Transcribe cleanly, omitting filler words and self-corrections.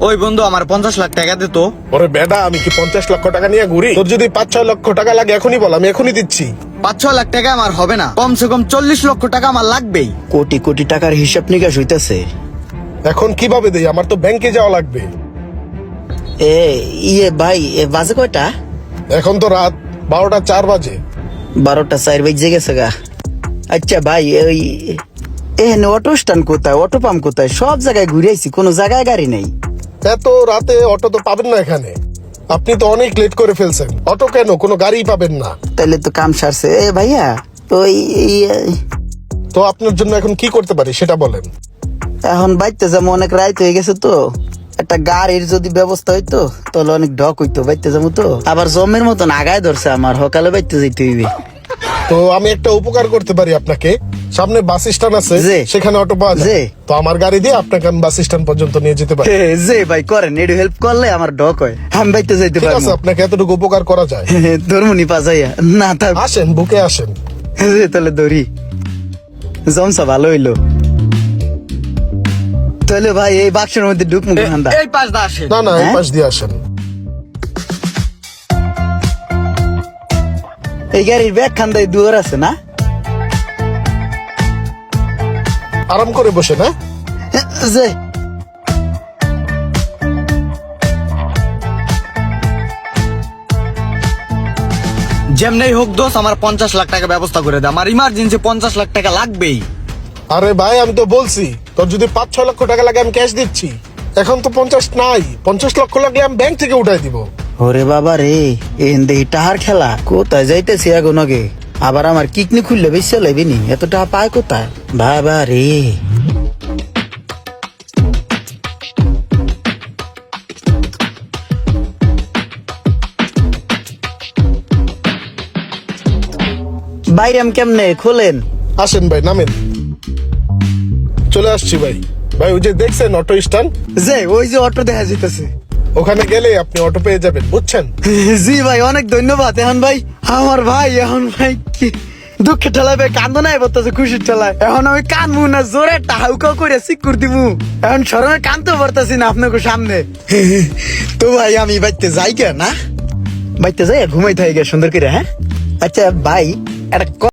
ওই বন্ধু আমার 50 লাখ টাকা দে তো। ওরে বেডা, আমি কি 50 লক্ষ টাকা নিয়ে ঘুরি? তোর যদি 5-6 লক্ষ টাকা লাগে এখনই বল, আমি এখনই দিচ্ছি। 5-6 লাখ টাকা আমার হবে না, কমসে কম 40 লক্ষ টাকা আমার লাগবেই। কোটি কোটি টাকার হিসাব নিকাশ হইতেছে। এখন কিভাবে দেই? আমার তো ব্যাংকে যাওয়া লাগবে। ভাই বাজে কয়টা? এখন তো রাত 12টা 4 বাজে। 12টা 4 বেজে গেছে গা। আচ্ছা ভাই, ওই এখানে অটো স্ট্যান্ড কোথায়, অটো পাম্প কোথায়? সব জায়গায় ঘুরে আইছি, কোনো জায়গায় গাড়ি নেই। এত রাতে অটো তো পাবেন না এখানে। আপনি তো অনেক লেট করে ফেলছেন। অটো কেন, কোনো গাড়ি পাবেন না। তাইলে তো কাম সারছে। ভাইয়া ওই তো আপনার জন্য এখন কি করতে পারি সেটা বলেন। এখন বাইতে যাবো, অনেক রাত হয়ে গেছে তো। একটা গাড়ির যদি ব্যবস্থা হইতো তাহলে অনেক ঢক হইতো। বাইতে যাবো তো, আবার জমের মতন আগায় ধরছে আমার, সকালে বাইতে যাইতে হইবে। তো আমি একটা উপকার করতে পারি আপনাকে। সামনে বাস স্ট্যান্ড আছে, জি। সেখানে অটো পাওয়া জি। যায়। তো আমার গাড়ি দিয়ে আপনাকে আমি বাস স্ট্যান্ড পর্যন্ত নিয়ে যেতে পারি। যে ভাই করেন, একটু হেল্প করলে আমার ঢক হয়, আমি বাইতে যাইতে ঠিক আছে, পারবো। আপনাকে এতটুকু উপকার করা যায়। ধর্মনি পাজাইয়া না থাক। আসেন, বুকে আসেন। তাহলে ধরি, জমসা ভালো হইলো। তাহলে ভাই এই বাক্সের মধ্যে ঢুকমু ঠান্ডা। এই পাশ দা আসে। না না, এই হ্যাঁ? পাশ দিয়ে আসেন। এই গাড়ির ব্যাগ খান্দায় দুয়ার আছে না? আরাম করে বসে না। যে যেমনি হোক দোষ, আমার 50 লাখ টাকা ব্যবস্থা করে দে, আমার ইমার্জেন্সি 50 লাখ টাকা লাগবেই। আরে ভাই, আমি তো বলছি তোর যদি 5-6 লক্ষ টাকা লাগে আমি ক্যাশ দিচ্ছি। এখন তো 50 নাই, 50 লক্ষ লাগলে আমি ব্যাংক থেকে উঠাই দিব। ওরে বাবা রে, এই টাহার খেলা কোথায় যাইতেছি এখন আগে। আবার আমার কিকনি খুললে বেশি লাগবে নি, এত টাকা পায় কোথায় বাবা রে। বাইরাম কেমনে খোলেন? আসেন ভাই, নামেন। চলে আসছি ভাই। ভাই ওই যে দেখছেন অটো স্ট্যান্ড, যে ওই যে অটো দেখা যাইতেছে। ওখানে গেলে আপনি অটো পেয়ে যাবেন, বুঝছেন? জি ভাই, অনেক ধন্যবাদ। এখন ভাই আমার ভাই, এখন ভাই কি দুঃখে ঠেলায় ভাই কান্দ নাই বলতেছে, খুশির ঠেলায়। এখন আমি কানবো না, জোরে টাহাউকা করে সিকুর দিমু। এখন সরমে কানতেও পারতাছি না আপনাকে সামনে। তো ভাই আমি বাইতে যাই কে না, বাইতে যাই ঘুমাই থাকি সুন্দর করে। হ্যাঁ আচ্ছা ভাই, একটা